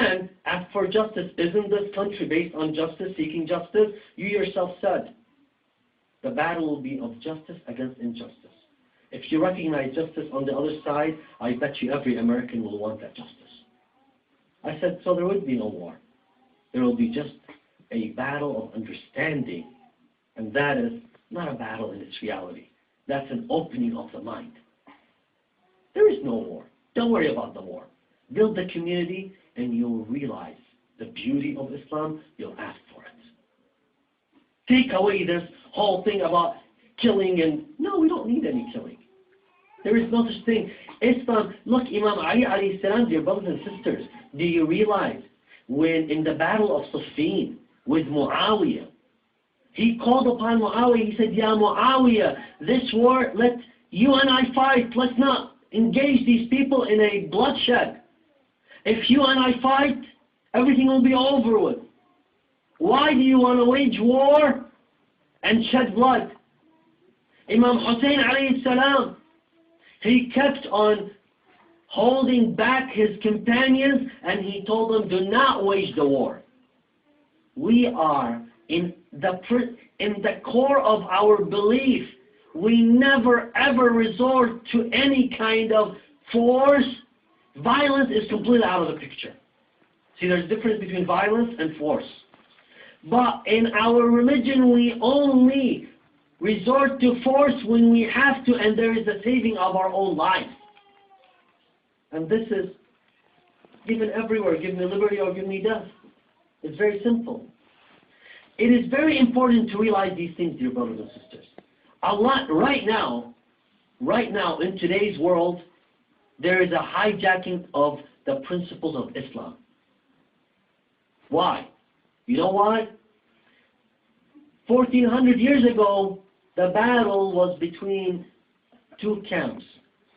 And as for justice, isn't this country based on justice, seeking justice? You yourself said the battle will be of justice against injustice. If you recognize justice on the other side, I bet you every American will want that justice. I said, so there would be no war. There will be just a battle of understanding. And that is not a battle in its reality. That's an opening of the mind. There is no war. Don't worry about the war. Build the community and you'll realize the beauty of Islam. You'll ask for it. Take away this whole thing about killing and... No, we don't need any killing. There is no such thing. Islam, look, Imam Ali alayhi salam, dear brothers and sisters, do you realize when in the battle of Siffin with Muawiyah, he called upon Muawiyah, he said, Ya Muawiyah, this war, let you and I fight. Let's not engage these people in a bloodshed. If you and I fight, everything will be over with. Why do you want to wage war and shed blood? Imam Hussein alayhi salam, he kept on holding back his companions and he told them, do not wage the war. We are in the core of our belief. We never ever resort to any kind of force. Violence is completely out of the picture. See, there's a difference between violence and force. But in our religion, we only resort to force when we have to, and there is a saving of our own lives. And this is given everywhere. Give me liberty or give me death. It's very simple. It is very important to realize these things, dear brothers and sisters. A lot, right now, in today's world, there is a hijacking of the principles of Islam. Why? You know why? 1400 years ago, the battle was between two camps.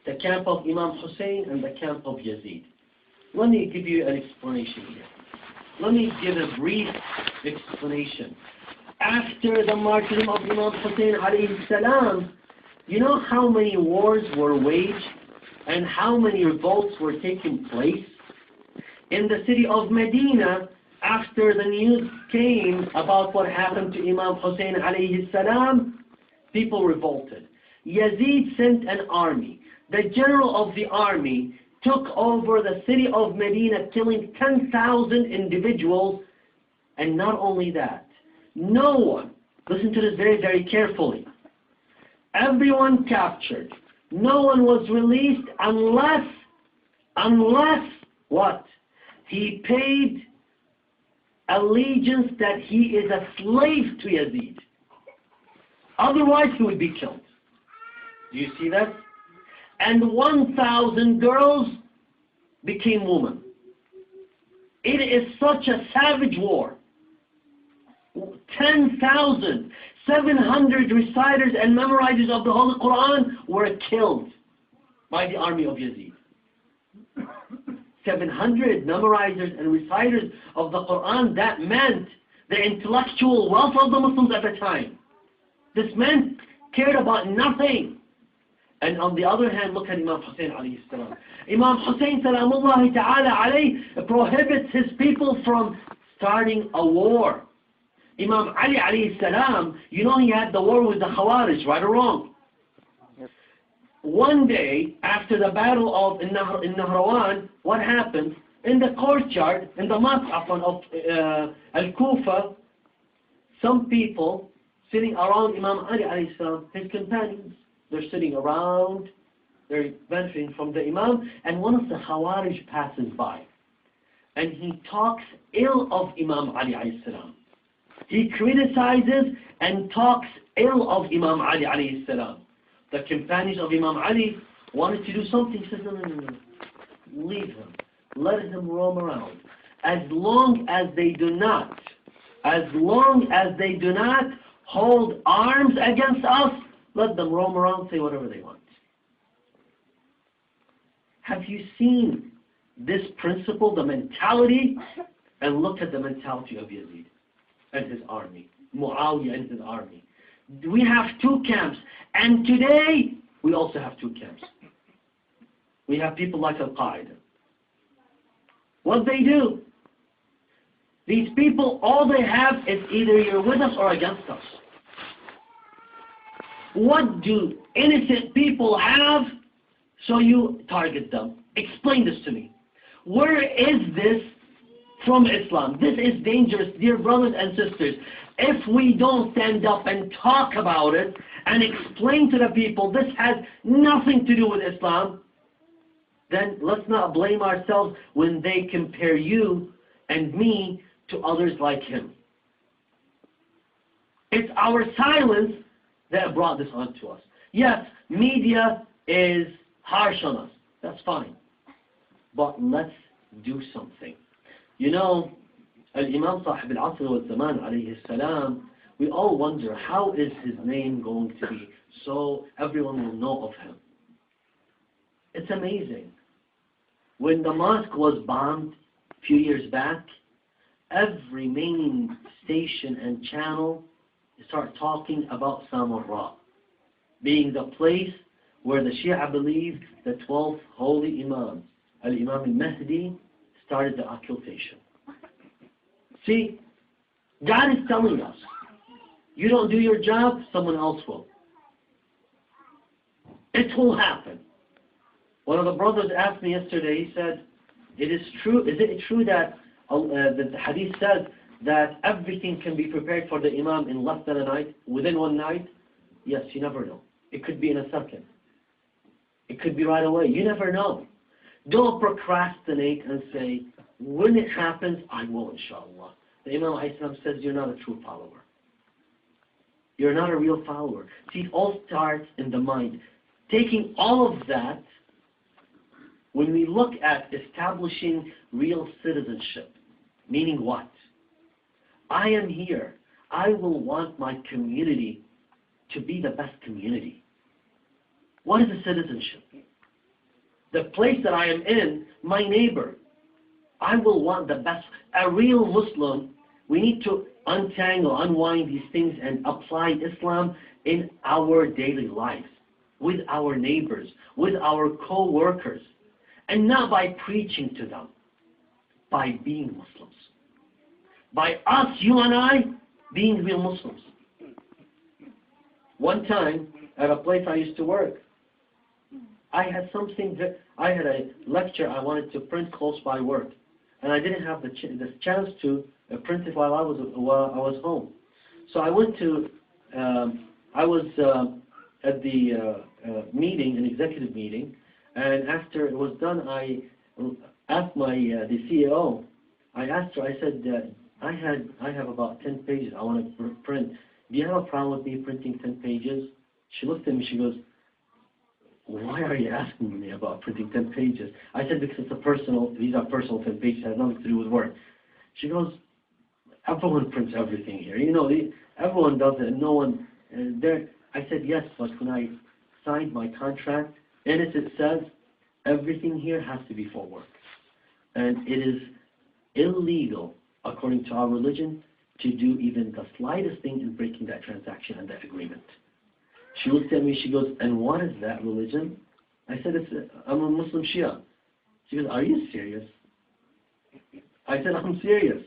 The camp of Imam Hussein and the camp of Yazid. Let me give you an explanation here. Let me give a brief explanation. After the martyrdom of Imam Hussein alayhi salam, you know how many wars were waged and how many revolts were taking place? In the city of Medina, after the news came about what happened to Imam Hussein alayhi salam, people revolted. Yazid sent an army. The general of the army took over the city of Medina, killing 10,000 individuals. And not only that, no one, listen to this very, very carefully, everyone captured. No one was released unless what? He paid allegiance that he is a slave to Yazid. Otherwise he would be killed. Do you see that? And 1,000 girls became women. It is such a savage war. 10,700 reciters and memorizers of the Holy Quran were killed by the army of Yazid. 700 memorizers and reciters of the Quran, that meant the intellectual wealth of the Muslims at the time. This man cared about nothing. And on the other hand, look at Imam Hussein alayhi salam. Imam Hussein salamullahi ta'ala alayhi prohibits his people from starting a war. Imam Ali alayhi salam, you know he had the war with the Khawarij, right or wrong? Yes. One day, after the battle of Nahrawan, what happened? In the courtyard, in the mosque of Al-Kufa, some people sitting around Imam Ali alayhi salam, his companions, they're sitting around, they're benefiting from the Imam, and one of the Khawarij passes by. And he talks ill of Imam Ali alayhi salam. He criticizes and talks ill of Imam Ali alayhi salam. The companions of Imam Ali wanted to do something. He says, no, leave him. Let him roam around. As long as they do not hold arms against us, let them roam around, say whatever they want. Have you seen this principle, the mentality? And look at the mentality of Yazid and his army, Muawiyah and his army. We have two camps, and today we also have two camps. We have people like Al-Qaeda. What they do, These people, all they have is either you're with us or against us. What do innocent people have so you target them? Explain this to me. Where is this from Islam? This is dangerous, dear brothers and sisters. If we don't stand up and talk about it and explain to the people this has nothing to do with Islam, then let's not blame ourselves when they compare you and me to others like him. It's our silence that brought this on to us. Yes, media is harsh on us. That's fine. But let's do something. You know, Imam Sahib al-Asr wal-Zaman alayhi salam, we all wonder, how is his name going to be so everyone will know of him? It's amazing. When the mosque was bombed a few years back, every main station and channel started talking about Samarra, being the place where the Shia believed the 12 holy Imams, Imam Mahdi, started the occultation. See, God is telling us, you don't do your job, someone else will. It will happen. One of the brothers asked me yesterday, he said, is it true that the hadith says that everything can be prepared for the Imam in less than a night, within one night? Yes, you never know. It could be in a second. It could be right away. You never know. Don't procrastinate and say, when it happens, I will, inshallah. The Imam says you're not a true follower. You're not a real follower. See, it all starts in the mind. Taking all of that, when we look at establishing real citizenship, meaning what? I am here. I will want my community to be the best community. What is a citizenship? The place that I am in, my neighbor, I will want the best. A real Muslim, we need to unwind these things and apply Islam in our daily lives, with our neighbors, with our co-workers, and not by preaching to them, by being Muslims. By us, you and I, being real Muslims. One time, at a place I used to work, I had a lecture I wanted to print close by work, and I didn't have the chance to print it while I was home. So I went to, I was at the meeting, an executive meeting, and after it was done, I asked the CEO. I asked her. I said, I have about 10 pages I want to print. Do you have a problem with me printing 10 pages? She looked at me. She goes, why are you asking me about printing 10 pages? I said, because these are personal 10 pages, it has nothing to do with work. She goes, everyone prints everything here. You know, everyone does it, and no one, I said, yes, but when I signed my contract, in it says, everything here has to be for work. And it is illegal, according to our religion, to do even the slightest thing in breaking that transaction and that agreement. She looked at me, she goes, and what is that religion? I said, I'm a Muslim Shia. She goes, are you serious? I said, I'm serious.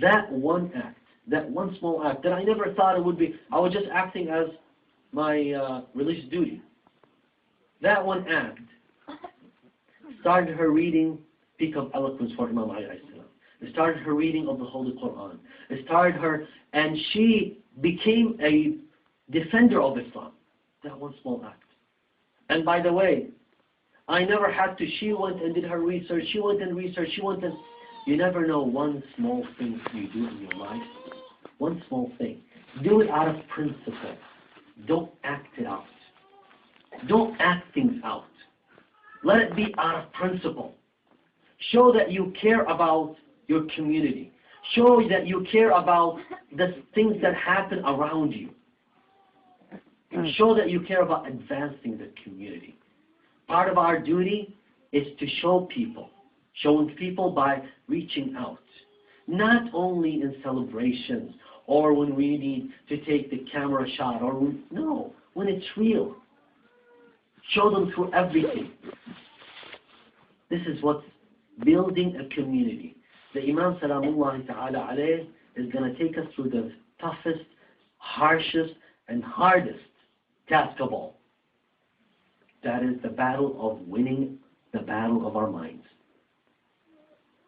That one act, that one small act, that I never thought it would be, I was just acting as my religious duty. That one act started her reading Peak of Eloquence for Imam Mahdi. It started her reading of the Holy Quran. It started her, and she became a defender of Islam. That one small act. And by the way, I never had to, she went and did her research, she went and researched, you never know one small thing you do in your life. One small thing. Do it out of principle. Don't act it out. Don't act things out. Let it be out of principle. Show that you care about your community. Show that you care about the things that happen around you. Show that you care about advancing the community. Part of our duty is to show people. Showing people by reaching out. Not only in celebrations or when we need to take the camera shot no, when it's real. Show them through everything. This is what's building a community. the Imam Salamullahi Ta'ala alayh is going to take us through the toughest, harshest, and hardest task of all. That is the battle of winning the battle of our minds.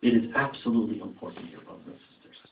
It is absolutely important, dear brothers and sisters.